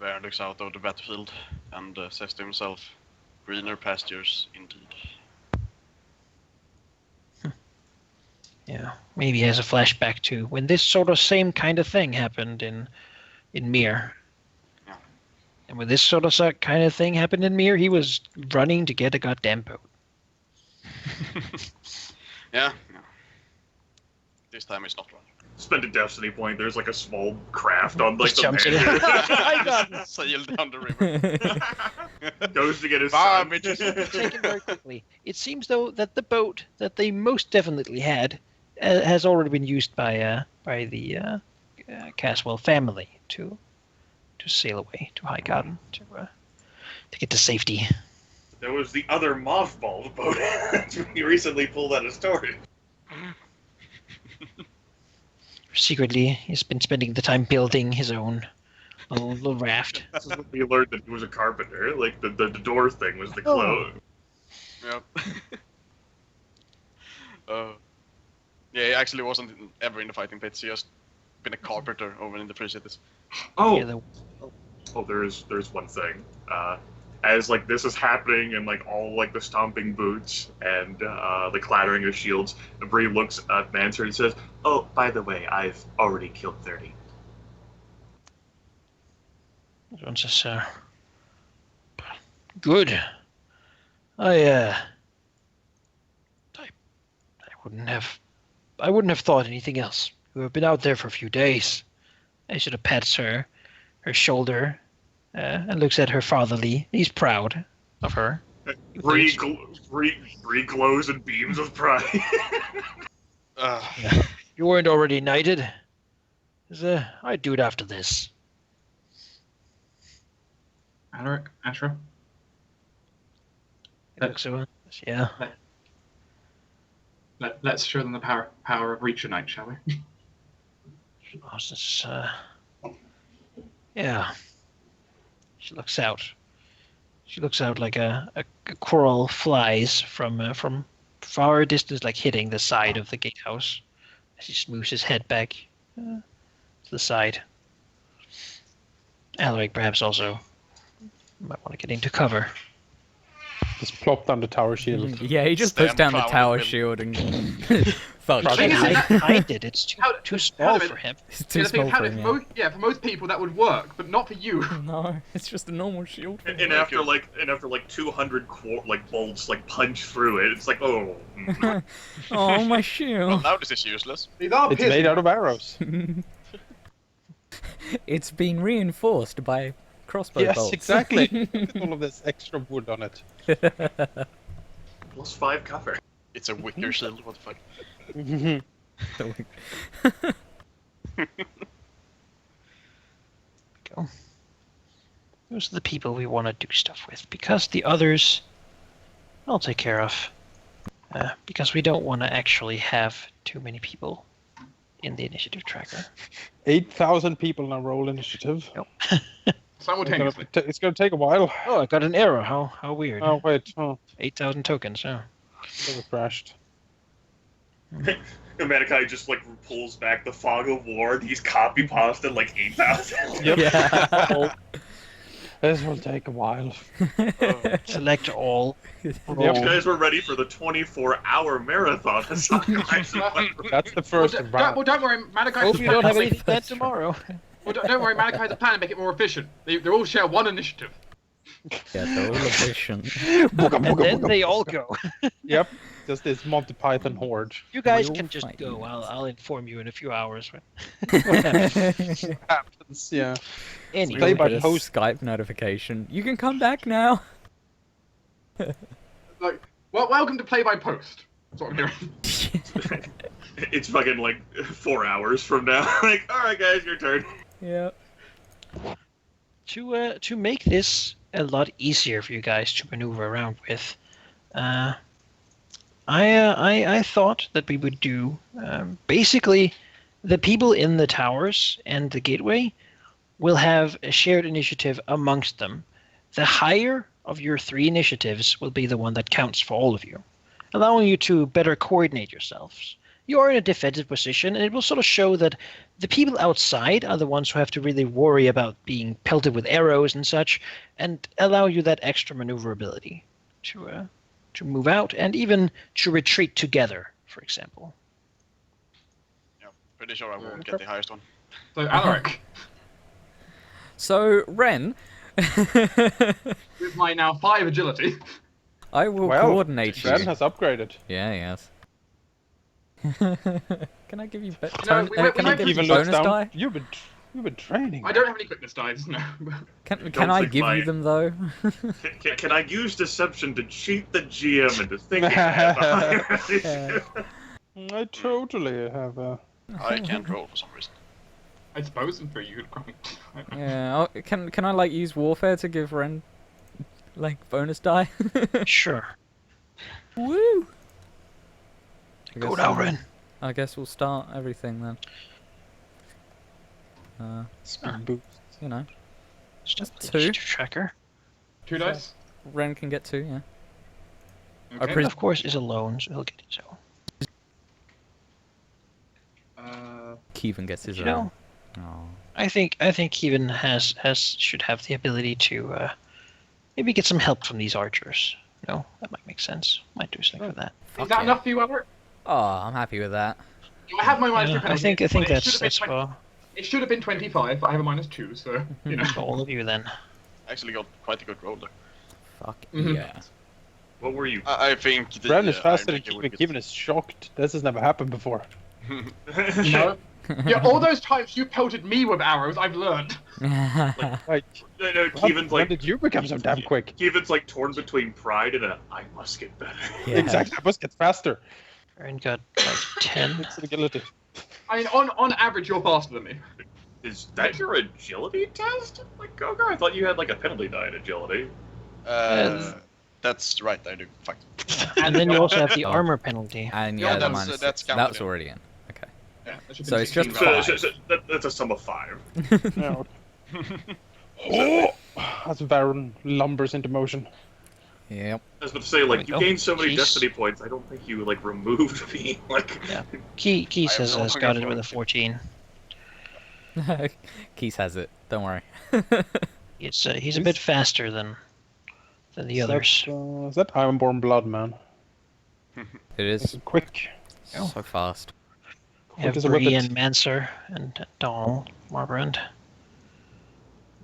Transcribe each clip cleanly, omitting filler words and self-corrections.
Bear looks out of the battlefield and says to himself, "Greener pastures indeed." Yeah, maybe he has a flashback to when this sort of same kind of thing happened in Mir. Yeah. And when this sort of kind of thing happened in Mir, he was running to get a goddamn boat. Yeah. This time it's not running. Spend a destiny point. There's like a small craft on like Just jumps the in. man. I got it. Sail down the river. Goes to get his Bye, son. bitches. Taken very quickly. It seems though that the boat that they most definitely had has already been used by the Caswell family to sail away to High Garden to get to safety. There was the other mothballed boat. He recently pulled out of storage. Secretly, he's been spending the time building his own little raft. This is when we learned that he was a carpenter. Like the door thing was the clothes. Yep. Yeah, he actually wasn't ever in the fighting pits. He just been a carpenter over in the Free Cities. Oh, Yeah, there's one thing. As like this is happening and like all like the stomping boots and the clattering of shields, Bree looks at Manser and says, "Oh, by the way, I've already killed 30." Everyone says, "Good. I wouldn't have thought anything else. You have been out there for a few days." I should have pats her shoulder and looks at her fatherly. He's proud of her. Bree glows and beams with pride. You weren't already knighted? I'd do it after this. Alaric, Asher. Yeah. Let's show them the power of Reach Night, shall we? Yeah. She looks out. She looks out like a coral flies from far distance, like hitting the side of the gatehouse. She moves his head back to the side. Alaric perhaps also might want to get into cover. Just plop down the tower shield. Yeah, he just puts down the tower shield and fuck. He can't hide it. It's too small for him. It's too small for him. For most people that would work, but not for you. No, it's just a normal shield. And after 200 bolts like punch through it, it's like, oh. Oh, my shield. Well, now this is useless. It's made out of arrows. It's been reinforced by crossbow bolts. Yes, exactly. Look at all of this extra wood on it. +5 cover. It's a wicker shield. What the fuck? Go. Those are the people we want to do stuff with, because the others I'll take care of. Because we don't want to actually have too many people in the initiative tracker. 8,000 people now roll initiative. Nope. Simultaneously. It's going to take a while. Oh, I got an error. How weird. Oh, wait. Oh, 8,000 tokens. Oh. it was crashed. Malachi just like pulls back the fog of war. He's copy pasted like 8,000. Yep. Yeah. This will take a while. Select all. You guys were ready for the 24-hour marathon. That's the first round. Well, don't worry, Malachi. Hope you don't have anything planned tomorrow. Well, don't worry, Malachi has a plan to make it more efficient. They all share one initiative. Yeah, they're all efficient. And then they all go. Yep. Just this Monty Python horde. You guys Real can just fight. go. I'll inform you in a few hours. Happens, yeah. Anyway, Play by Get a post. Skype notification. You can come back now. Like, well, welcome to Play by Post. That's what I'm hearing. It's fucking like 4 hours from now. Like, all right, guys, your turn. Yeah. to make this a lot easier for you guys to maneuver around with, I thought that we would do basically the people in the towers and the gateway will have a shared initiative amongst them. The higher of your 3 initiatives will be the one that counts for all of you, allowing you to better coordinate yourselves you are in a defensive position, and it will sort of show that the people outside are the ones who have to really worry about being pelted with arrows and such, and allow you that extra maneuverability to move out and even to retreat together, for example. Yeah, pretty sure I won't get the highest one. So, Alaric, So, Ren, with my now 5 agility, I will Well, coordinate you. Ren has upgraded. Yeah, yes. Can I give you No, we can I might give Even you looks bonus down. die? You've been training. I don't have any quickness dice, no. Can I think give my- you them though? Can I use deception to cheat the GM into thinking I have a higher I totally have a. I can't roll for some reason. I suppose in theory you could probably... Yeah. Can I like use warfare to give Ren like bonus die? Sure. Woo! I Go guess, now, Ren. I guess we'll start everything then. Speed boost. You know, Stop Just the two. tracker. 2 dice? Ren can get 2, yeah. I Okay. pres- Of course, is alone, so he'll get it. So Kevin gets his you own. know, Oh. I think Kevin should have the ability to maybe get some help from these archers. No, that might make sense. Might do something for that. Is that enough for you, Alaric? Oh, I'm happy with that. I have my minus 2 Yeah, penalty. I think but it should that's have been for It should have been 25, but I have a minus 2, so, you know. for all of you then. Actually got quite a good roll there. Fuck Mhm. yeah. What were you? I think the Ren is faster than Iron Maker would Kevin. get- Kevin is shocked. This has never happened before. No. Yeah, all those times you pelted me with arrows, I've learned. Like, No, Kevin's when like did you become so damn quick? Kevin's like torn between pride and a I must get better. Yeah. Exactly. I must get faster. Aaron got like 10. It's agility. I mean, on average, you're faster than me. Is that your agility test? Like Gogar? I thought you had like a penalty die in agility. That's right, I do. Fuck. And then you also have the Oh. armor penalty. And Yeah, yeah, the that's- minus that's 6. counted That's in. already in. Okay. Yeah, that should So be it's just 16. That's a sum of 5. Yeah. Oh, as Varen lumbers into motion. Yep. I was about to say, like, we you go. gained so many Jeez. destiny points, I don't think you, like, removed me. Like, Keys I have has, no has longer got it for with it. a 14. Keys has it. Don't worry. He's a bit faster than the others. Is that Ironborn blood, man? It is Quick. Oh. so fast. You have Quick as a Bree whippet. and Manser and Donald Marbrand.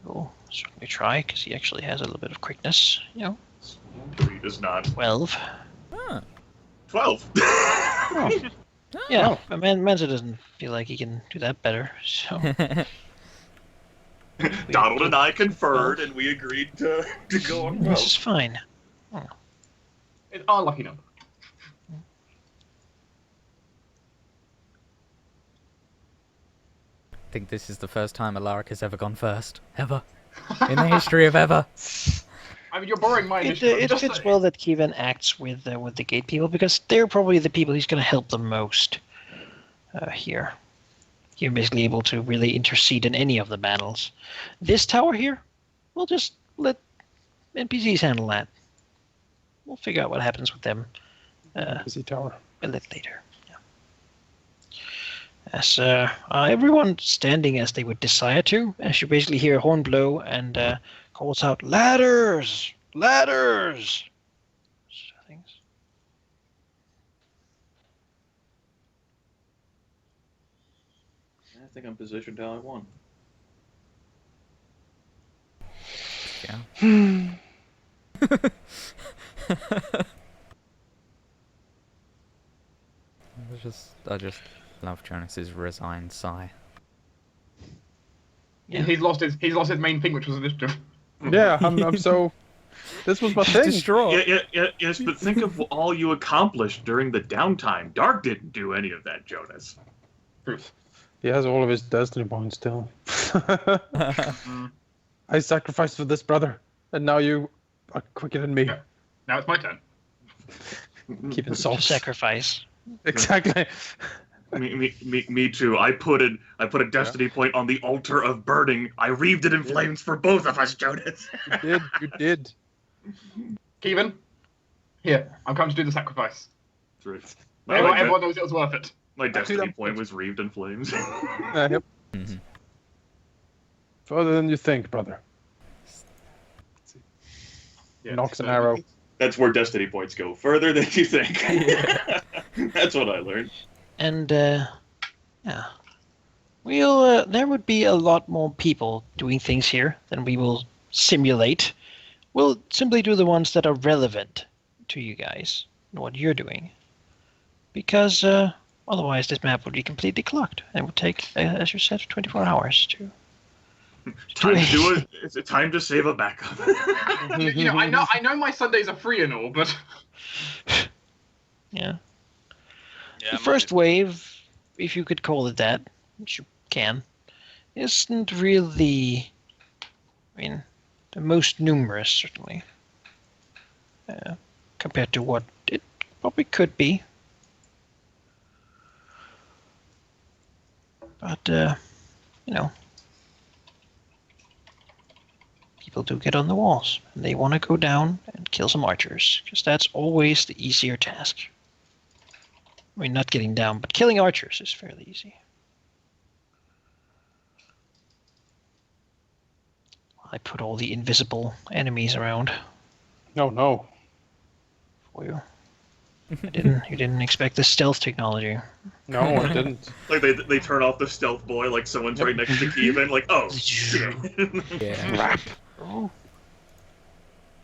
We'll certainly try, because he actually has a little bit of quickness. You know, he does not. 12. Ah. 12! Yeah, but Manser doesn't feel like he can do that better, so... Donald and I conferred, and we agreed to go on 12. This is fine. It's our lucky number. I think this is the first time Alaric has ever gone first. Ever. In the history of ever. I mean, you're borrowing my It, initiative. it just fits saying. well that Kevin acts with the gate people, because they're probably the people he's going to help the most here. You're basically able to really intercede in any of the battles. This tower here, we'll just let NPCs handle that. We'll figure out what happens with them Busy tower. a little later. Yeah. As everyone standing as they would desire to, as you basically hear a horn blow and calls out, "Ladders! Ladders!" So things. I think I'm positioned how I want. Yeah. I just love Jonas's resigned sigh. Yeah. He's lost his main thing, which was initiative. Yeah, I'm so. This was my thing. Distraught. Yes, but think of all you accomplished during the downtime. Dark didn't do any of that, Jonas. Truth. He has all of his destiny points still. I sacrificed for this brother, and now you are quicker than me. Yeah. Now it's my turn. Keeping To salt. sacrifice. Exactly. Me too. I put a destiny point on the altar of burning. I reaved it in flames for both of us, Jonas. You did. Kevin, here, I'm coming to do the sacrifice. I like that. Everyone knows it was worth it. My destiny them point points. was wreathed in flames. Yep. Mhm. Further than you think, brother. Yeah, Knocks an arrow. That's where destiny points go. Further than you think. Yeah. That's what I learned. And yeah, there would be a lot more people doing things here than we will simulate. We'll simply do the ones that are relevant to you guys and what you're doing, because otherwise this map would be completely clocked and it would take, as you said, 24 hours to. Time to do it. It's time to save a backup. I know my Sundays are free and all, but Yeah. Yeah, The first wave, if you could call it that, which you can, isn't really, I mean, the most numerous, certainly, compared to what it probably could be. But, you know, people do get on the walls, and they want to go down and kill some archers, because that's always the easier task. I mean, not getting down, but killing archers is fairly easy. I put all the invisible enemies around No, no. for you. You didn't expect the stealth technology. No, I didn't. Like they turn off the stealth boy, like someone's right next to Kevin, like, oh shit. Yeah. Oh,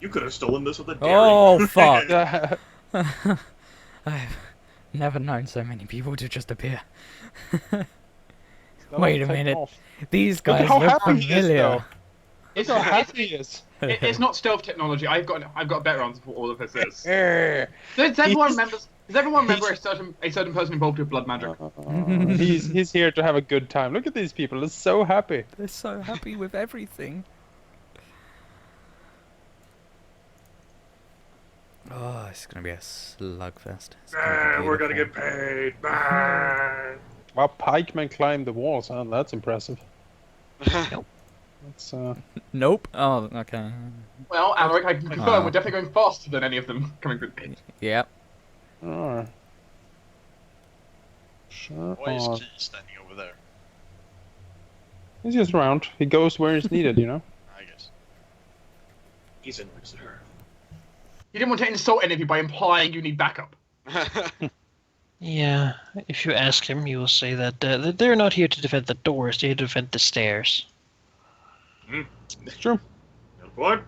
You could have stolen this with a dairy. Oh fuck! Yeah. I've never known so many people to just appear. That Wait was a taken minute. off. These Look at guys how look happy he is, familiar. though. it's, Look how it's, happy he is. it's not stealth technology. I've got a better answer for all of this. Is. Eh. Does everyone remember a certain person involved with blood magic? He's here to have a good time. Look at these people. They're so happy. They're so happy with everything. Oh, it's gonna be a slugfest. It's gonna be We're gonna beautiful. get paid. Bah. Wow, pikemen climb the walls, huh? That's impressive. That's Nope. Oh, okay. Well, Alaric, I can confirm we're definitely going faster than any of them coming through the gate. Yep. sure. Sure. Why is Key standing over there? He's just around. He goes where he's needed, you know. I guess. He's in reserve. You didn't want to insult any of you by implying you need backup. yeah. If you ask him, he will say that they're not here to defend the doors; they're here to defend the stairs. It's true. What?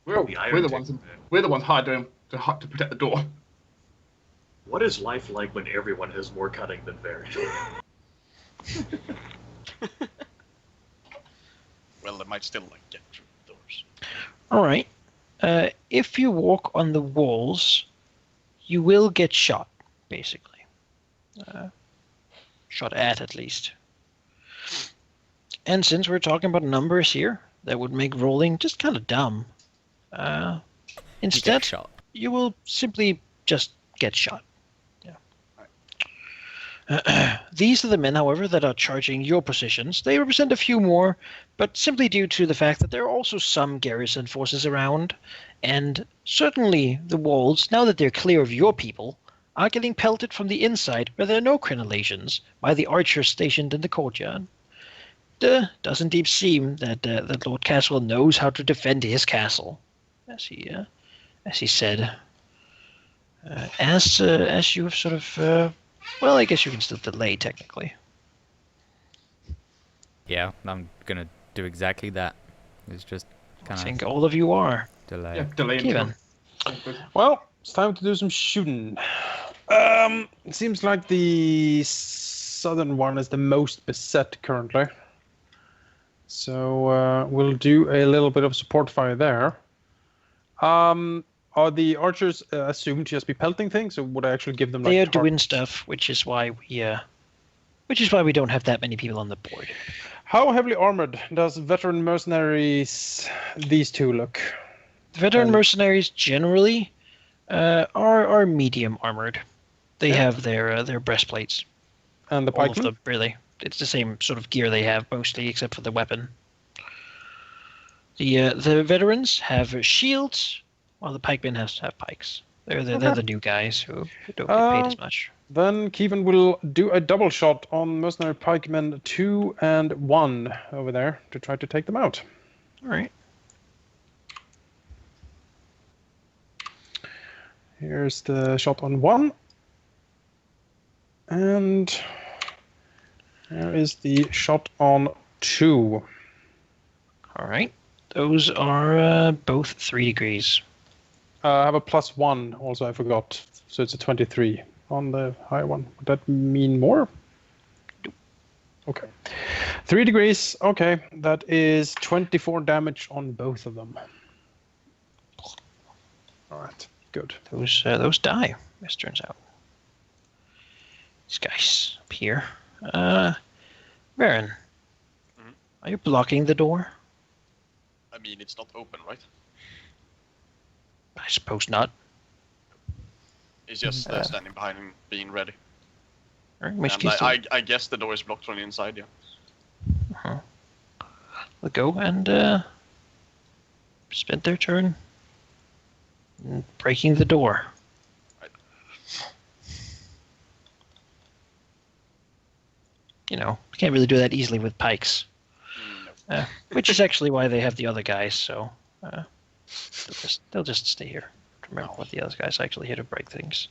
We're The Iron the ones hired to protect the door. What is life like when everyone has more cunning than Varric? Well, they might still get through the doors. All right. If you walk on the walls, you will get shot, basically. Shot at least. And since we're talking about numbers here, that would make rolling just kind of dumb. You get Instead, shot. you will simply just get shot. These are the men, however, that are charging your positions. They represent a few more, but simply due to the fact that there are also some garrison forces around, and certainly the walls, now that they're clear of your people, are getting pelted from the inside where there are no crenellations by the archers stationed in the courtyard. Does indeed seem that Lord Caswell knows how to defend his castle, as he said. As you have sort of. Well, I guess you can still delay, technically. Yeah, I'm gonna do exactly that. It's just I kind think of all of you are. delay. Yeah, delay Kevin. Well, it's time to do some shooting. It seems like the southern one is the most beset currently. So we'll do a little bit of support fire there. Are the archers assumed to just be pelting things, or would I actually give them like They are tar- doing stuff, which is why we don't have that many people on the board. How heavily armored does veteran mercenaries these two look? The veteran Um, mercenaries generally are medium armored. They Yeah. have their breastplates. And the All of pikemen? them, really. It's the same sort of gear they have mostly, except for the weapon. The veterans have shields, while the pikemen have pikes. They're the new guys who don't get paid as much. Then Kevin will do a double shot on Mercenary Pikemen 2 and 1 over there to try to take them out. All right. Here's the shot on 1. And there is the shot on 2. All right. Those are both 3 degrees. I have a +1 also, I forgot. So it's a 23 on the high one. Would that mean more? Okay. 3 degrees. Okay. That is 24 damage on both of them. All right. Good. Those die, as turns out. These guys up here. Baron, are you blocking the door? I mean, it's not open, right? I suppose not. It's just standing behind him, being ready. All right, in which And case, I guess the door is blocked from the inside, yeah. they'll go and spend their turn breaking the door. Right. You know, you can't really do that easily with pikes. No. Which is actually why they have the other guys, so they'll just stay here. Remember what the other guys actually here to break things.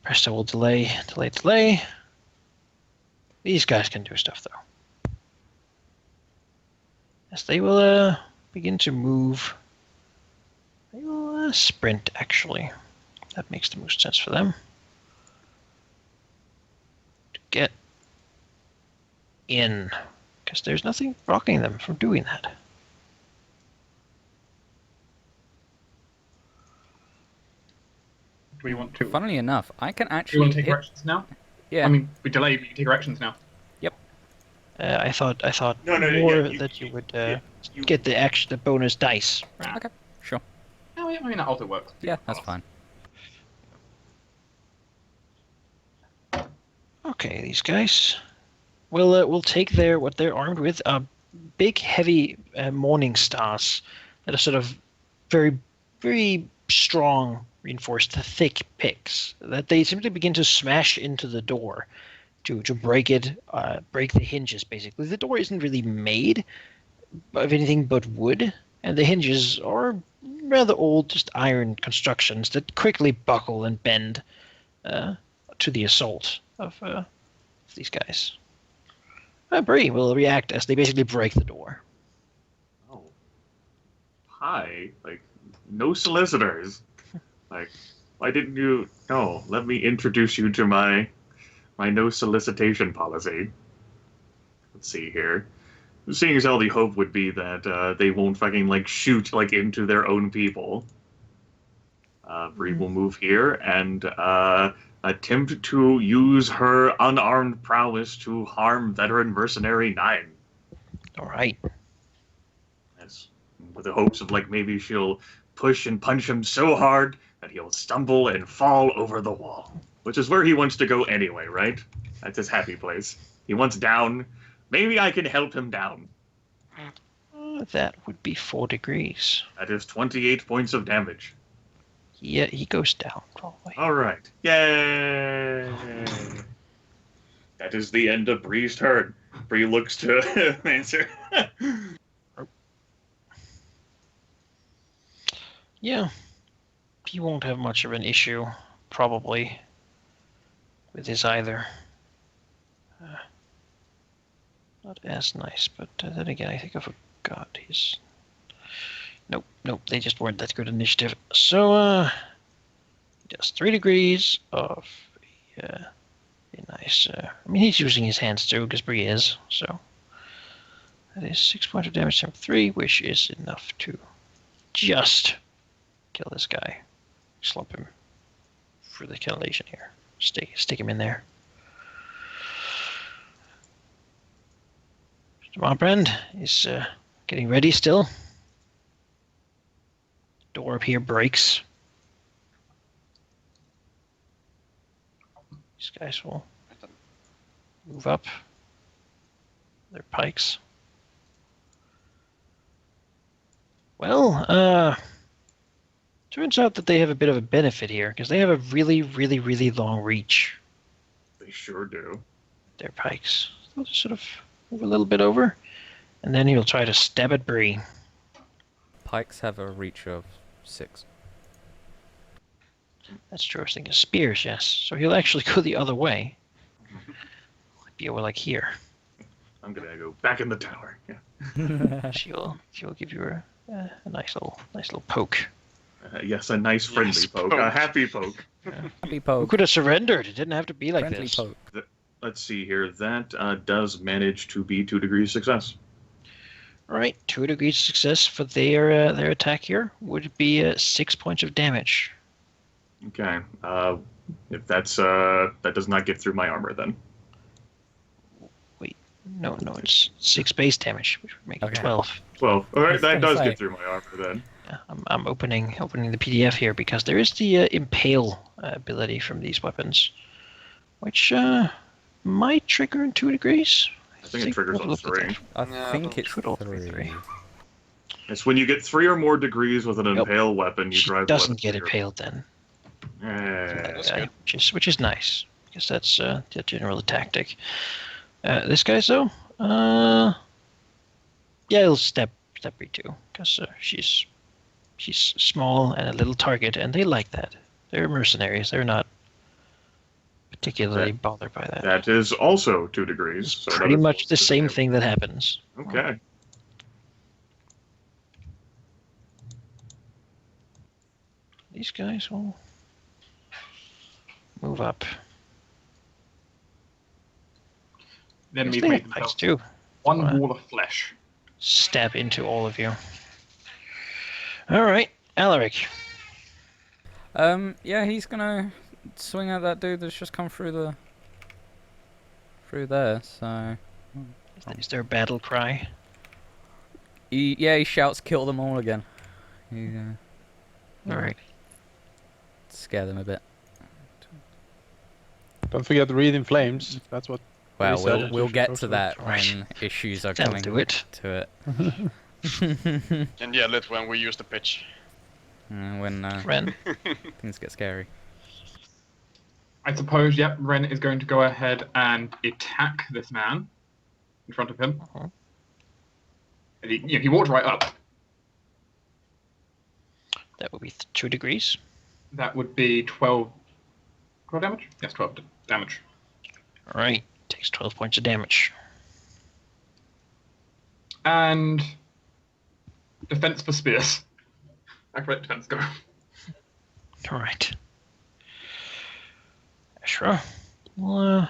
Presto will delay. These guys can do stuff though. Yes, they will begin to move. They will sprint actually. That makes the most sense for them. To get in. Because there's nothing blocking them from doing that. Do we want to? Funnily enough, I can Do we actually want to take hit... actions now? Yeah. I mean, we delay, but you can take actions now. I thought No, more yeah, that you would you- get the bonus dice. Right. Okay, sure. Oh, yeah, I mean, that also works. Yeah, that's fine. Okay, these guys will take what they're armed with, big, heavy morning stars that are sort of very, very strong, reinforced, thick picks that they simply begin to smash into the door to break it, break the hinges. Basically, the door isn't really made of anything but wood, and the hinges are rather old, just iron constructions that quickly buckle and bend to the assault of these guys. Bree will react as they basically break the door. Oh. Hi. Like, no solicitors. Like, why didn't you... No, let me introduce you to my no solicitation policy. Let's see here. Seeing as how the hope would be that they won't fucking, like, shoot, like, into their own people. Bree will move here and attempt to use her unarmed prowess to harm veteran mercenary 9. All right. Yes. With the hopes of, like, maybe she'll push and punch him so hard that he'll stumble and fall over the wall. Which is where he wants to go anyway, right? That's his happy place. He wants down. Maybe I can help him down. That would be 4 degrees. That is 28 points of damage. Yeah, he goes down probably. All right. Yay! That is the end of Bree's turn. Bree looks to Mancer. Yeah, he won't have much of an issue, probably, with this either. Not as nice, but then again, I think I forgot his... Nope, they just weren't that good initiative. So, just 3 degrees of a nice... I mean, he's using his hands too, because Bree is, so... That is 6 points of damage times 3, which is enough to just kill this guy. Slump him for the cannellation here. Stick him in there. Mr. Marbrand is getting ready still. Door up here breaks. These guys will move up their pikes. Well, Turns out that they have a bit of a benefit here, because they have a really, really, really long reach. They sure do. Their pikes. They'll just sort of move a little bit over, and then he'll try to stab at Bree. Pikes have a reach of 6. That's true. I was thinking spears, yes. So he'll actually go the other way. Be over like here. I'm gonna go back in the tower. Yeah. She'll give you a nice little poke. Yes, a nice friendly Yes, poke. poke. A happy poke. Happy Who poke. could have surrendered? It didn't have to be like Friendly this. poke. Let's see here. That does manage to be 2 degrees success. All right, 2 degrees of success for their attack here would be 6 points of damage. Okay. If that does not get through my armor, then. No, it's 6 base damage, which would make it Okay. 12. 12. All right, was that gonna does say. get through my armor then. Yeah, I'm opening the PDF here because there is the impale ability from these weapons, which might trigger in 2 degrees. I think it triggers we'll on look at 3. that. I Yeah, think it's should all be 3. 3. It's when you get 3 or more degrees with an Nope. impale weapon, you She drive. doesn't get weapon impaled then, Yeah. which is nice because that's the general tactic. This guy though, yeah, he'll step her too because she's small and a little target, and they like that. They're mercenaries. They're not particularly bothered by that. That is also 2 degrees. It's So pretty another much the 4 same damage. thing that happens. Okay. These guys will move up. The enemy They made have pikes themselves too. one Wow. wall of flesh. Stab into all of you. All right, Alaric. Yeah, he's gonna swing at that dude that's just come through there. So Is there a battle cry? he shouts, "Kill them all" again. He All right. scare them a bit. Don't forget to read in flames. That's what. Well, said we'll it. we'll You get should to go that through it. when issues are That'll coming do it. to it. And yell it when we use the pitch. When Ren. things get scary. I suppose, yep, Ren is going to go ahead and attack this man in front of him. Uh-huh. And he walked right up. That would be 2 degrees. That would be 12 damage? Yes, 12 damage. All right. Takes 12 points of damage. And defense for spears. Acrobate defense, go. All right. Ashra will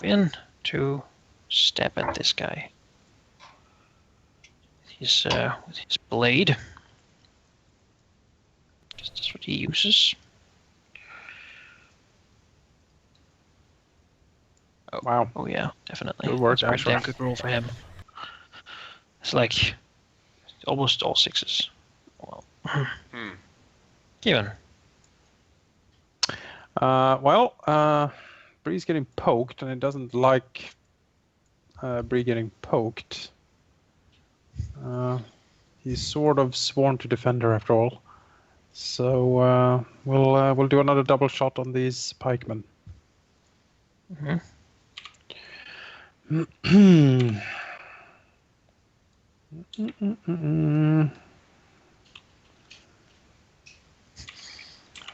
in to stab at this guy. With his blade. Guess that's what he uses. Wow. Oh yeah, definitely. Good work, That's a damn Ashra. good roll for him. It's like almost all 6s. Well, Kevin. Bree's getting poked, and it doesn't like Bree getting poked. He's sort of sworn to defend her after all. So we'll do another double shot on these pikemen.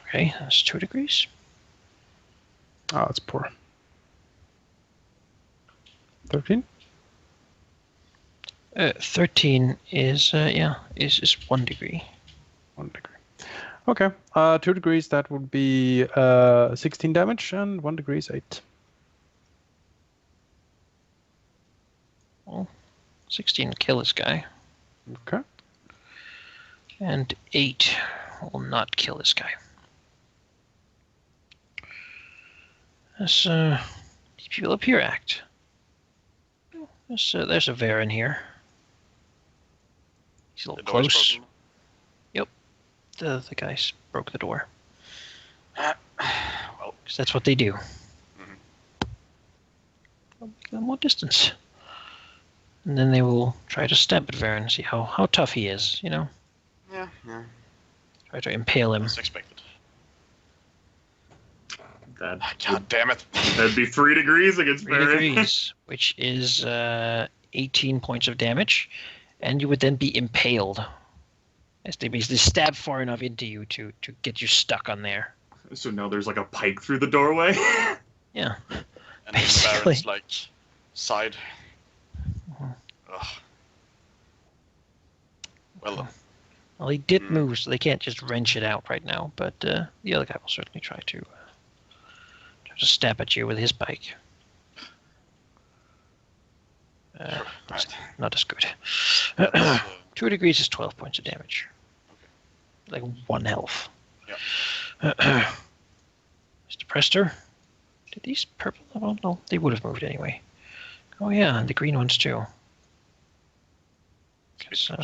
Okay, that's 2 degrees. Oh, it's poor. 13? 13 is 1 degree. 1 degree. Okay, 2 degrees, that would be 16 damage, and 1 degree is 8. Well, 16 will kill this guy, Okay. and 8 will not kill this guy. As these people up here act. There's a Varen here. He's a The little door is close. broken. The guys broke the door. Well, 'Cause that's what they do. I'll make them more distance. And then they will try to stab at Varen and see how tough he is, you know? yeah. Try to impale him. As expected. That, God damn it. that'd be 3 degrees against 3 Baron. degrees, which is 18 points of damage, and you would then be impaled. As they basically stab far enough into you to get you stuck on there. So now there's like a pike through the doorway. Yeah. And Basically. the Baron's like side. Mhm. Ugh. Well, Well, he did move, so they can't just wrench it out right now. But the other guy will certainly try to stab at you with his pike. right. Not as good. That's, 2 degrees is 12 points of damage. Like 1 health. Yeah. Mr. Prester? Did these purple level? No, they would have moved anyway. Oh yeah, and the green ones too. So,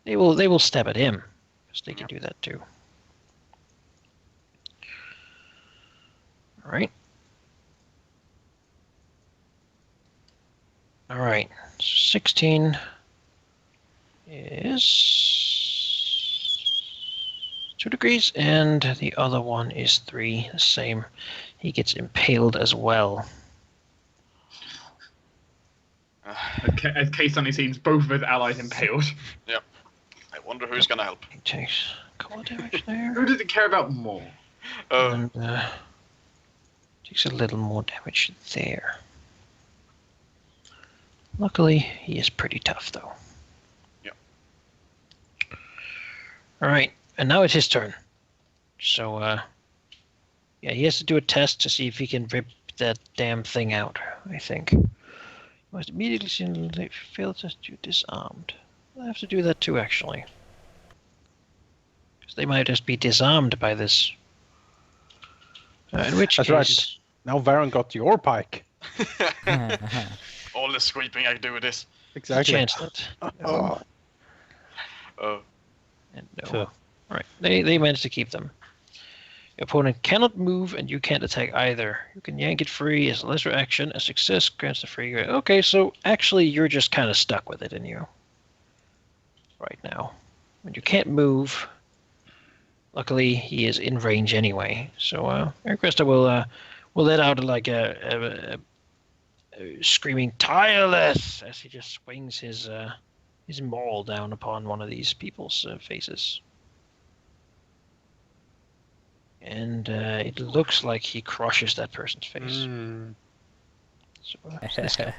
they will stab at him, because they can do that too. Alright. Alright. 16 is 2 degrees, and the other one is 3, the same. He gets impaled as well. As Case suddenly sees both of his allies impaled. I wonder who's gonna help. He takes a couple of damage Who there, does it care about more? and takes a little more damage there. Luckily, he is pretty tough, though. Yep. Alright, and now it's his turn. So, yeah, he has to do a test to see if he can rip that damn thing out, I think. He must immediately see if he fails to do disarmed. I'll have to do that too, actually. Because they might just be disarmed by this. In which That's case... right. Now Varon got your pike. All the sweeping I can do with this. Exactly. Chance that. Oh. And no. Sure. Right. They managed to keep them. Your opponent cannot move, and you can't attack either. You can yank it free as a lesser action. A success grants the free. Okay, so actually you're just kind of stuck with it in you. Right now. And you can't move. Luckily, he is in range anyway. So, Eric Krista will let out like a screaming tireless as he just swings his maul down upon one of these people's faces. And it looks like he crushes that person's face. So, this guy.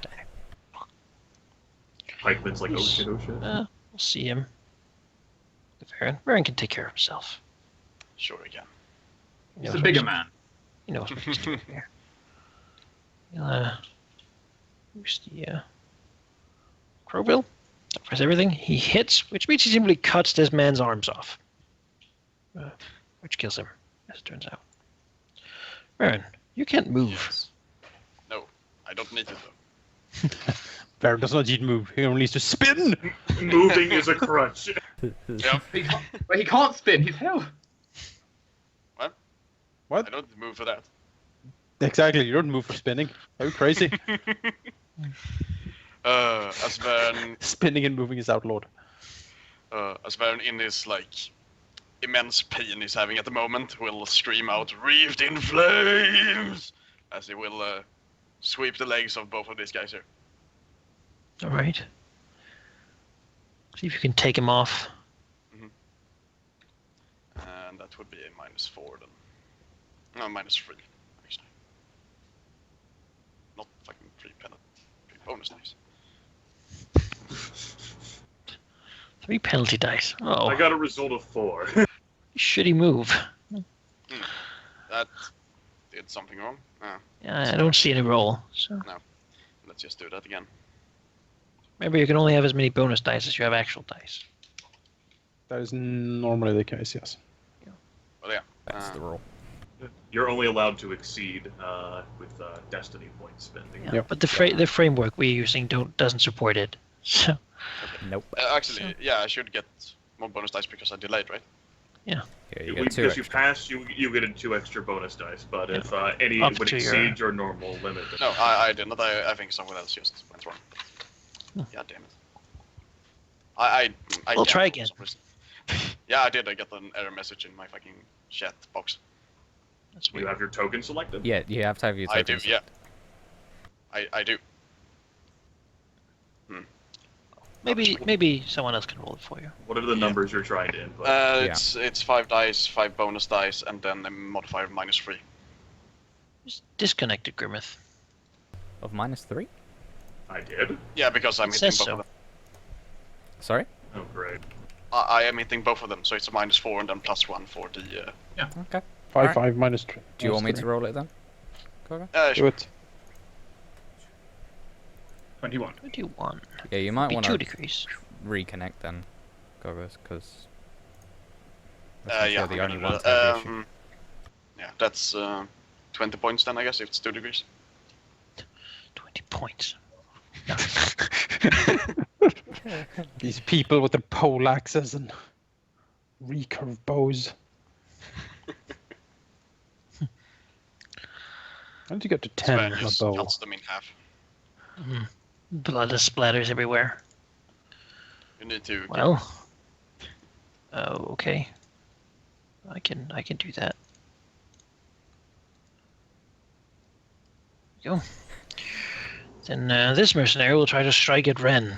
Pikeman's like, oh shit, oh shit. We'll see him. Varon can take care of himself. Sure again. He He's knows a bigger what man. He knows what he's doing here. He'll use the Crowbill. Press everything. He hits, which means he simply cuts this man's arms off. Which kills him, as it turns out. Varon, you can't move. Yes. No, I don't need it though. Varon does not need to move. He only needs to spin. Moving is a crutch. Yeah. But he can't spin. He's held. What? I don't move for that. Exactly. You don't move for spinning. Are you crazy? As Vern, Spinning and moving is outlawed. in his like immense pain he's having at the moment, will scream out, "Wreathed in flames!" as he will sweep the legs of both of these guys here. All right. See if you can take him off. And that would be a -4 then. No, -3, actually. Not fucking 3 penalty. 3 bonus dice. 3 penalty dice. Oh, I got a result of 4. shitty move. That did something wrong. Yeah, I don't see any roll. So Let's just do that again. remember, you can only have as many bonus dice as you have actual dice. That is normally the case, yes. Well, yeah. That's the rule. You're only allowed to exceed with destiny point spending. Yeah, Yep. but the framework we're using doesn't support it. So Nope. Actually, yeah, I should get more bonus dice because I delayed, right? Yeah, you Because get 2 you extra. pass, you get 2 extra bonus dice. But if any Up would to exceed your normal limit, then No, I did not. I think someone else just went wrong. Hmm. Yeah, damn it. I We'll can't try for again. some reason. Yeah, I did. I got an error message in my fucking chat box. That's You weird. have your token selected? Yeah, you have to have your I do. tokens. Yeah. I do. Maybe someone else can roll it for you. What are the Yeah. numbers you're trying to input? It's 5 dice, 5 bonus dice, and then a modifier of -3. Just disconnect it, Grimmeth. Of -3? I did? Yeah, because I'm It hitting says both so. of them. Sorry? Oh, great. I am hitting both of them, so it's a -4 and then +1 for the. Okay. 5, 5 minus 3. Do you want me to roll it then? Koga? Do Sure. it. 21. 21. Yeah, you might Be want 2 to degrees. reconnect then, Goggles, because Yeah. the I'm only gonna one do to have that. the issue. Yeah, that's 20 points then, I guess, if it's 2 degrees. 20 points. These people with their pole axes and recurve bows. How did you get to 10 Sven on a just bow? cuts them in half. Blood splatters everywhere. You need to. Well. Oh, okay. I can do that. Go. Then this mercenary will try to strike at Ren.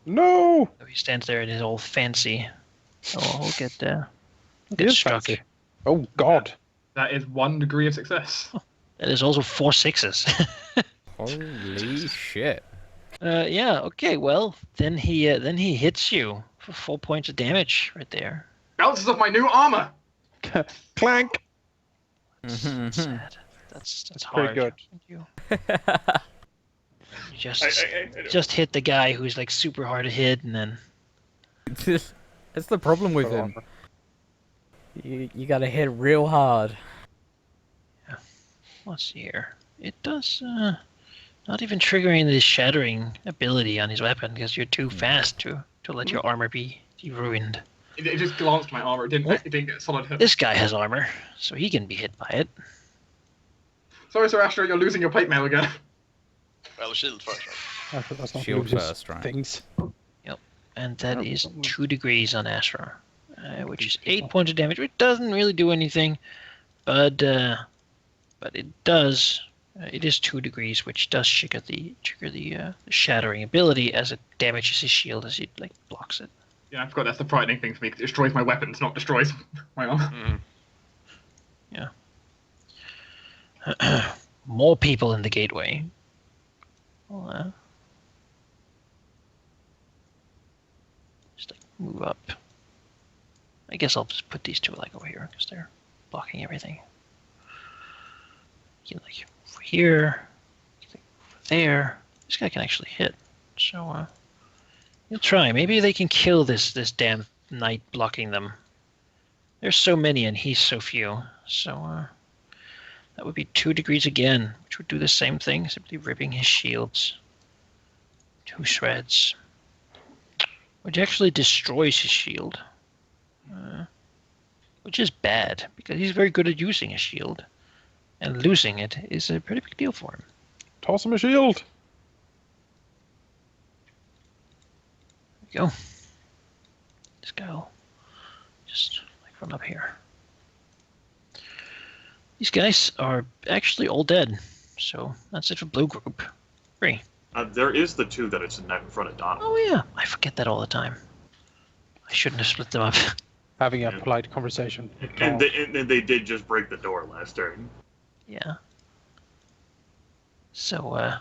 No! So he stands there in his all fancy. Oh, we'll get It get is struck. fancy. Oh god. That is 1 degree of success. That is also 4 6s. Holy shit. Yeah. Okay. Well, then he hits you for 4 points of damage right there. Bounces off my new armor! Clank! Sad. That's pretty hard. good. You just I just hit the guy who's like super hard to hit, and then That's the problem with him. You gotta hit real hard. let's see here. It does not even triggering the shattering ability on his weapon because you're too fast to let your armor be ruined. It just glanced my armor. It didn't get a solid hit. This guy has armor, so he can be hit by it. Sorry, Sir Astra, you're losing your plate mail again. Well, shield first, right? Actually, that's not Shield loses first, right. things. And that Oh, is probably. 2 degrees on Astra, which is 8 points of damage, which doesn't really do anything, but it does. It is 2 degrees, which does trigger the shattering ability as it damages his shield as it like blocks it. Yeah, I forgot that's the frightening thing for me, because it destroys my weapons, not destroys my armor. More people in the gateway. Well, just like move up. I guess I'll just put these two like over here because they're blocking everything. You can, like over here, over there. This guy can actually hit. So we'll try. Maybe they can kill this damn knight blocking them. There's so many and he's so few. So that would be 2 degrees again, which would do the same thing, simply ripping his shields to shreds. Which actually destroys his shield. Which is bad, because he's very good at using a shield. And losing it is a pretty big deal for him. Toss him a shield! There we go. This guy will just like run up here. These guys are actually all dead. So that's it for blue group. 3. There is the 2 that it's in front of Donald. Oh yeah, I forget that all the time. I shouldn't have split them up. Having a Yeah. polite conversation. with And Donald. they did just break the door last turn. Yeah. So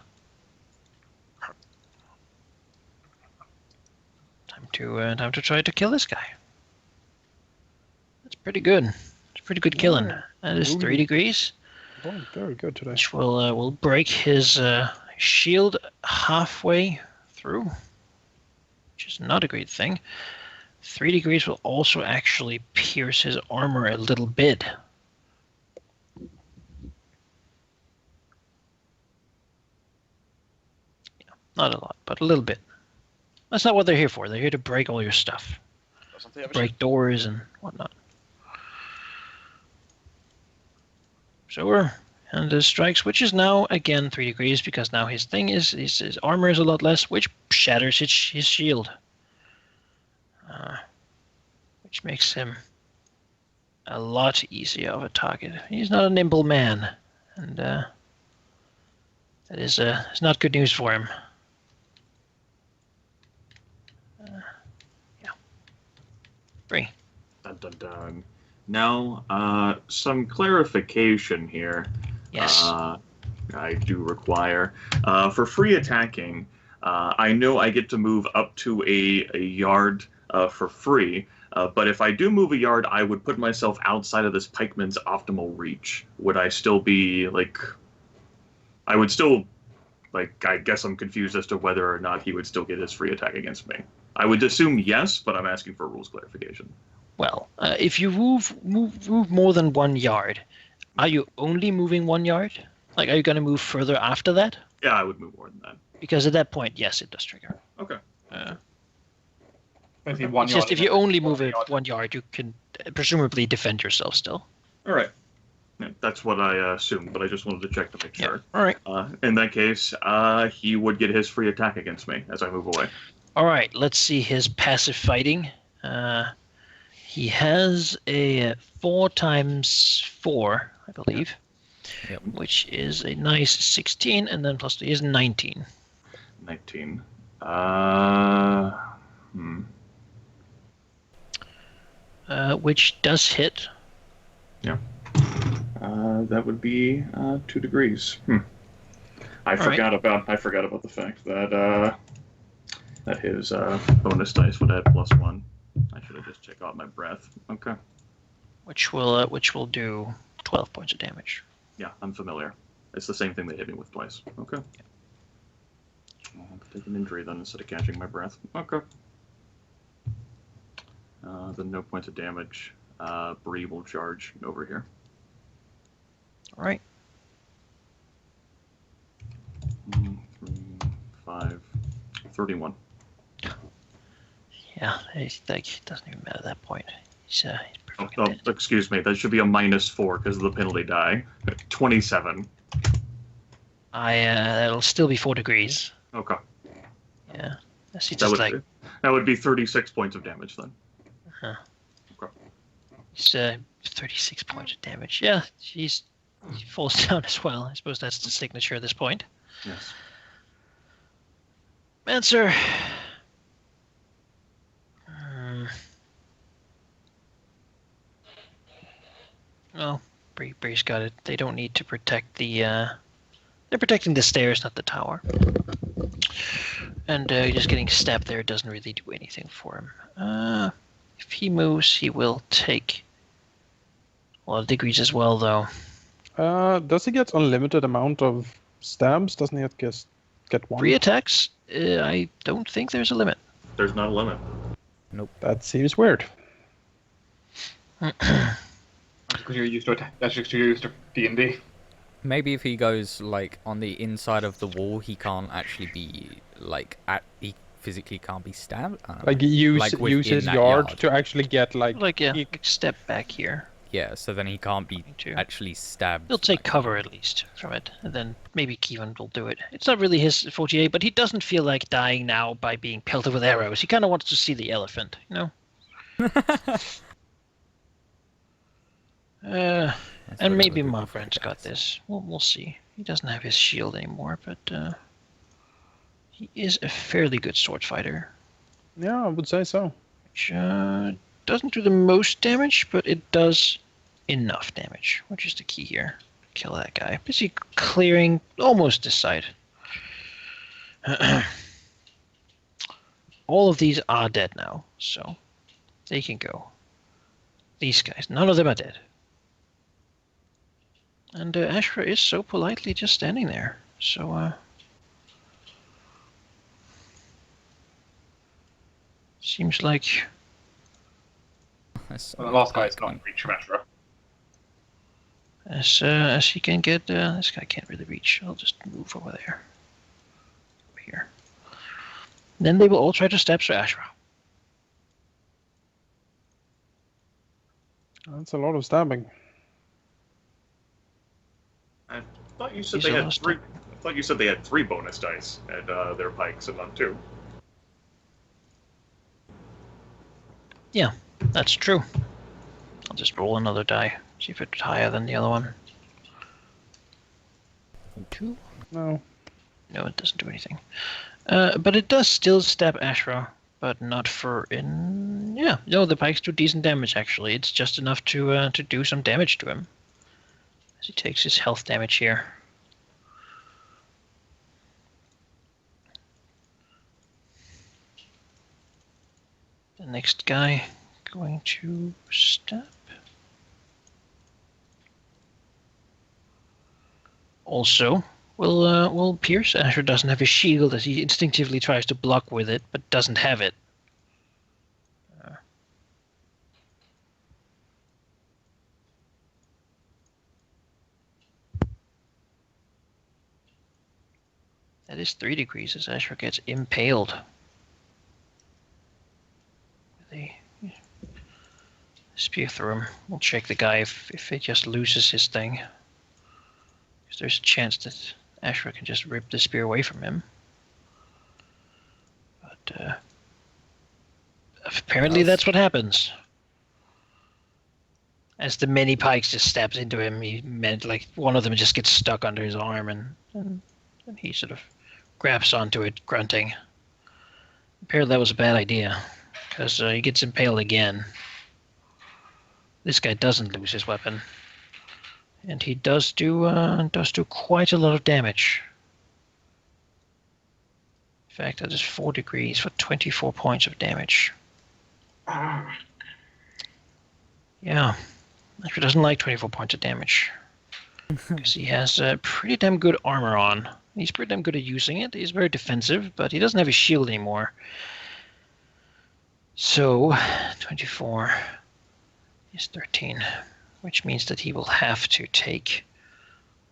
time to try to kill this guy. That's pretty good. It's pretty good killing. Yeah. That is 3 Ooh. degrees, Oh, very good today. which will break his shield halfway through, which is not a great thing. 3 degrees will also actually pierce his armor a little bit. Yeah, not a lot, but a little bit. That's not what they're here for. They're here to break all your stuff. Doesn't he have a Break doors and whatnot. So and the strikes, which is now again 3 degrees because now his thing is his armor is a lot less, which shatters his shield. which makes him a lot easier of a target. He's not a nimble man, and that is it's not good news for him. Yeah. Bree. Dun, dun, dun. Now, some clarification here. Yes. I do require. For free attacking, I know I get to move up to a yard for free, but if I do move a yard, I would put myself outside of this pikeman's optimal reach. Would I still be, like... I would still... Like, I guess I'm confused as to whether or not he would still get his free attack against me. I would assume yes, but I'm asking for rules clarification. Well, if you move more than 1 yard, are you only moving 1 yard? Like, are you going to move further after that? Yeah, I would move more than that. Because at that point, yes, it does trigger. Okay. Basically, 1 It's yard. just if you only move it 1 yard, you can presumably defend yourself still. All right. Yeah, that's what I assumed, but I just wanted to check to make sure. All right. In that case, he would get his free attack against me as I move away. All right. Let's see his passive fighting. He has a 4 times 4, I believe, Yep. which is a nice 16, and then plus 2 is 19. 19. Which does hit. Yeah. That would be 2 degrees. I forgot about the fact that that his bonus dice would add +1. I should have just checked out my breath. Okay. Which will do 12 points of damage. Yeah, I'm familiar. It's the same thing they hit me with twice. Okay. I'll have to take an injury then instead of catching my breath. Okay. Then no points of damage. Bree will charge over here. All right. 3, 5, 31. Yeah, he's like, it doesn't even matter at that point. He's Oh, perfectly dead. excuse me. That should be a -4 because of the penalty die. 27. That'll still be 4 degrees. Okay. Yeah. That's he That just would, like that would be 36 points of damage then. he's 36 points of damage. Yeah, he falls down as well. I suppose that's the signature at this point. Yes. Answer. Well, Bree's got it. They don't need to protect the. They're protecting the stairs, not the tower. And just getting stabbed there doesn't really do anything for him. If he moves, he will take a lot of degrees as well, though. Does he get unlimited amount of stabs? Doesn't he get 1? 3 attacks? I don't think there's a limit. There's not a limit. That seems weird. That's because you're used to D&D. Maybe if he goes like on the inside of the wall, he can't actually be like he physically can't be stabbed. I don't know. Like use his that yard to actually get like Step back here. Yeah, so then he can't be Too. actually stabbed. He'll take like- cover at least from it, and then maybe Kevin will do it. It's not really his 48, but he doesn't feel like dying now by being pelted with arrows. He kind of wants to see the elephant, you know? That's And what maybe it would my be for friend's got guys. this. We'll see. He doesn't have his shield anymore, but he is a fairly good sword fighter. Yeah, I would say so. Which doesn't do the most damage, but it does enough damage, which is the key here. Kill that guy. Busy clearing almost this side. All of these are dead now, so they can go. These guys, none of them are dead. And Ashra is so politely just standing there, so seems like That's The last guy is quite not in reach of Ashra. as he can get. This guy can't really reach. I'll just move over there. Over here. Then they will all try to stab Sir Ashra. That's a lot of stabbing. I thought you said He's they had almost 3. I thought you said they had 3 bonus dice and their pikes and not 2. Yeah, that's true. I'll just roll another die. See if it's higher than the other one. 2? No. No, it doesn't do anything. But it does still stab Ashra, but not for in. Yeah, no, the pikes do decent damage actually. It's just enough to do some damage to him. As he takes his health damage here. The next guy going to stab. Also, will pierce. Asher doesn't have a shield as he instinctively tries to block with it, but doesn't have it. That is 3 degrees as Asher gets impaled. With a spear through him. We'll check the guy if he just loses his thing. Because there's a chance that Asher can just rip the spear away from him. But apparently that's what happens. As the many pikes just stabs into him, he meant like one of them just gets stuck under his arm and he sort of grabs onto it, grunting. Apparently that was a bad idea, because he gets impaled again. This guy doesn't lose his weapon, and he does do quite a lot of damage. In fact, that is 4 degrees for 24 points of damage. Yeah, Ashra doesn't like 24 points of damage, because he has pretty damn good armor on. He's pretty damn good at using it. He's very defensive, but he doesn't have his shield anymore. So, 24 is 13, which means that he will have to take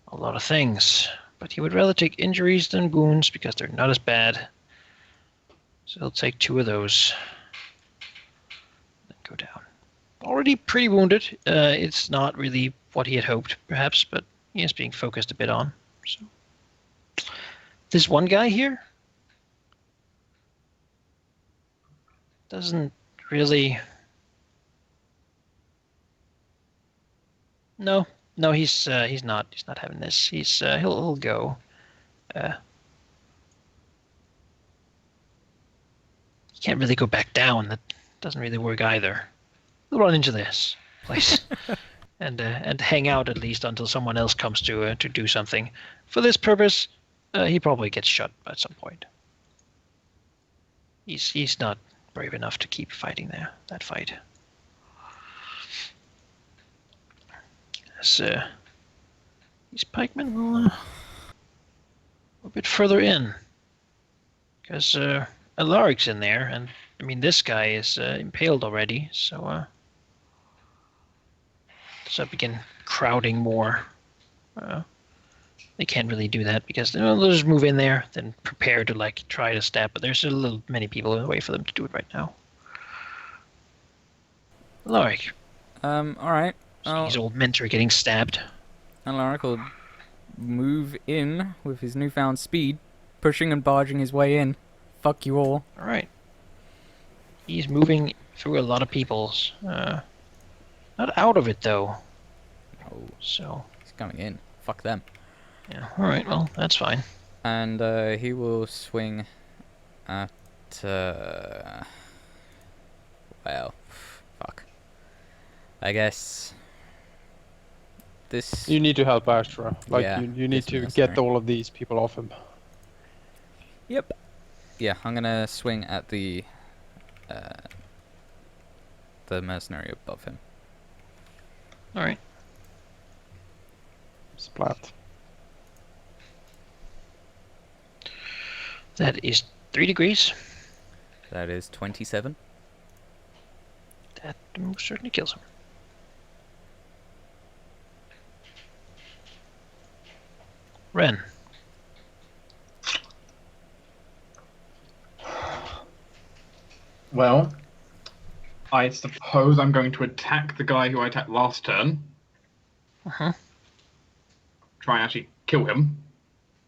a lot of things. But he would rather take injuries than wounds because they're not as bad. So he'll take 2 of those. Then go down. Already pretty wounded. It's not really what he had hoped, perhaps, but he is being focused a bit on. So. This one guy here doesn't really. No, he's not having this. He'll go. He can't really go back down. That doesn't really work either. He'll run into this place and hang out at least until someone else comes to do something. For this purpose, he probably gets shot at some point. He's not brave enough to keep fighting that fight. As these pikemen will a bit further in, because Alaric's in there, and I mean this guy is impaled already, so begin crowding more. They can't really do that because they'll just move in there, then prepare to like try to stab. But there's a little many people in the way for them to do it right now. Alaric. All right. His old mentor getting stabbed. Alaric will move in with his newfound speed, pushing and barging his way in. Fuck you all. All right. He's moving through a lot of people's. Not out of it though. Oh, so he's coming in. Fuck them. Yeah. All right. Well, that's fine. And he will swing at. Well, fuck. I guess. This. You need to help Astra. Like Yeah, you need it's to necessary. get all of these people off him. Yep. Yeah, I'm gonna swing at the mercenary above him. All right. Splat. That is 3 degrees. That is 27. That most certainly kills him. Ren. Well, I suppose I'm going to attack the guy who I attacked last turn. Uh-huh. Try and actually kill him.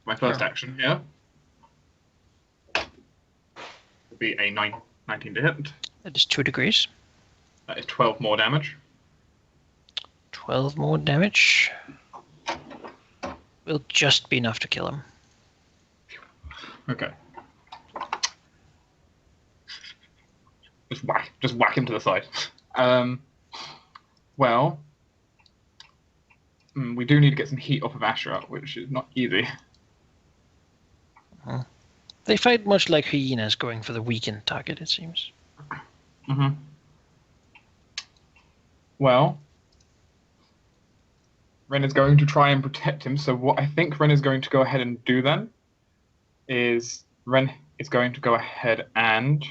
My first Sure. action here. Will be a 19 to hit. That is 2 degrees. That is 12 more damage. 12 more damage. Will just be enough to kill him. Okay. Just whack him to the side. Well, we do need to get some heat off of Asherah, which is not easy. They fight much like hyenas, going for the weakened target, it seems. Mm-hmm. Well, Ren is going to try and protect him, so what I think Ren is going to go ahead and do then is Ren is going to go ahead and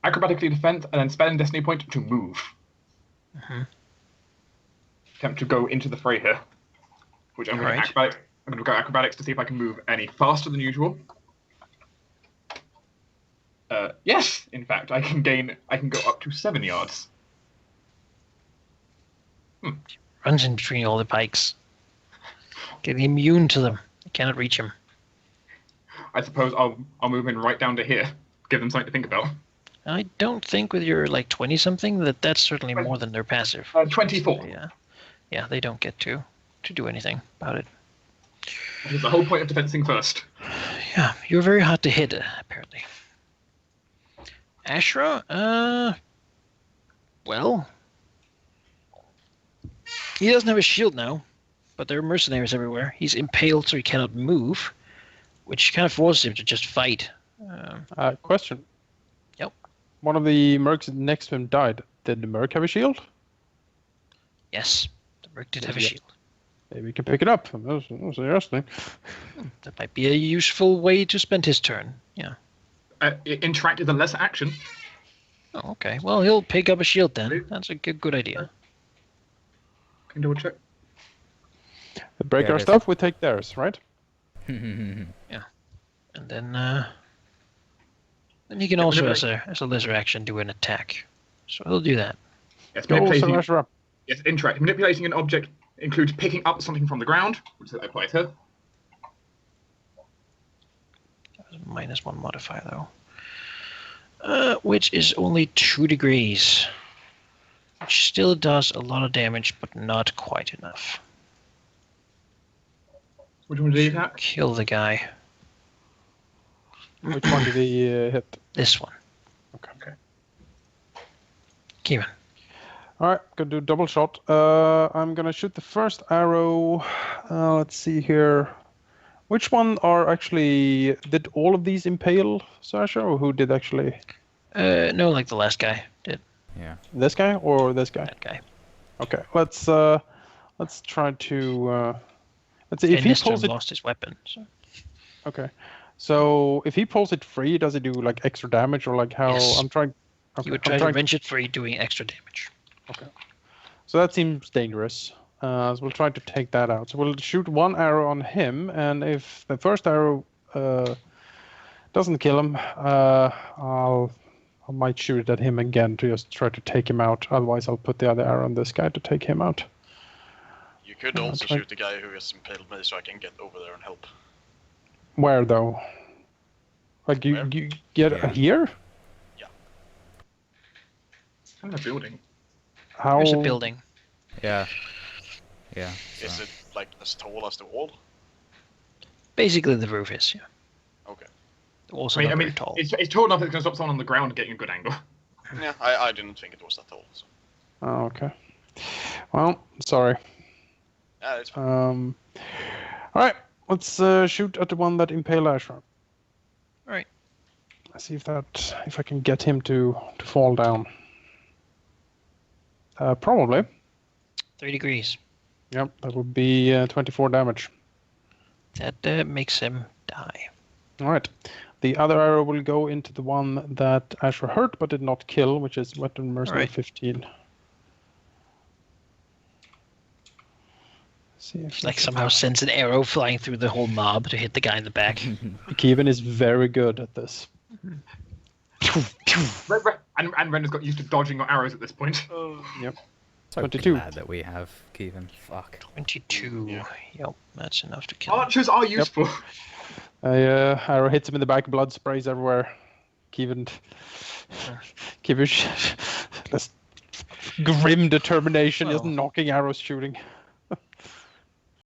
acrobatically defend and then spend Destiny Point to move. Attempt to go into the fray here, which I'm going to go acrobatics to see if I can move any faster than usual. Yes, in fact, I can go up to 7 yards. Runs in between all the pikes. Getting immune to them. You cannot reach him. I suppose I'll move in right down to here. Give them something to think about. I don't think with your like 20-something that's certainly more than their passive. 24. Yeah, they don't get to do anything about it. Which is the whole point of defensing first. Yeah, you're very hard to hit, apparently. Asherah, well, he doesn't have a shield now, but there are mercenaries everywhere. He's impaled, so he cannot move, which kind of forces him to just fight. Question. Yep. One of the mercs next to him died. Did the merc have a shield? Yes, the merc did have a shield. Maybe we can pick it up. That's interesting. That might be a useful way to spend his turn. Yeah. Interact is a lesser action. Oh, okay. Well, he'll pick up a shield then. That's a good idea. Can double check. They break our stuff, we take theirs, right? Yeah. And then he can also, as a lesser action, do an attack. So he'll do that. Yes, Yes, interact. Manipulating an object includes picking up something from the ground, which applies here. -1 modifier though, which is only 2 degrees, which still does a lot of damage, but not quite enough. Which one did he attack? Kill the guy. Which one did he hit? This one. Okay. Kieran. All right, gonna do double shot. I'm gonna shoot the first arrow. Let's see here. Which one are actually... Did all of these impale Sasha, or who did actually? No, like the last guy did. Yeah. This guy or this guy? That guy. Okay, let's try to... let's see if he pulls it. Lost his weapon. So. Okay, so if he pulls it free, does he do like extra damage or like how? Yes. I'm trying. Okay, He would try to wrench it free, doing extra damage. Okay, so that seems dangerous. So we'll try to take that out. So we'll shoot one arrow on him, and if the first arrow doesn't kill him, I might shoot it at him again to just try to take him out. Otherwise, I'll put the other arrow on this guy to take him out. You could also shoot the guy who has impaled me, so I can get over there and help. Where though? Like you get here? Yeah. It's kind of a building. How? There's a building. Yeah. Yeah. Is it like as tall as the wall? Basically, the roof is. Yeah. Okay. The walls are not very tall. It's tall enough that it's going to stop someone on the ground getting a good angle. Yeah, I didn't think it was that tall. So. Oh, okay. Well, sorry. Yeah, it's fine. All right, let's shoot at the one that impaled Asher. All right. Let's see if I can get him to fall down. Probably. 3 degrees. Yep, that would be 24 damage. That makes him die. All right. The other arrow will go into the one that Asher hurt but did not kill, which is Weapon Mercenary 15. See if Like somehow sends an arrow flying through the whole mob to hit the guy in the back. Kevin is very good at this. And Ren has got used to dodging your arrows at this point. Yep. So 22. glad that we have Kevin. Fuck. 22. Yeah. Yep, that's enough to kill him. Archers are useful. Arrow hits him in the back, blood sprays everywhere. Kevin Keep your this grim determination, just Well. knocking arrows, shooting.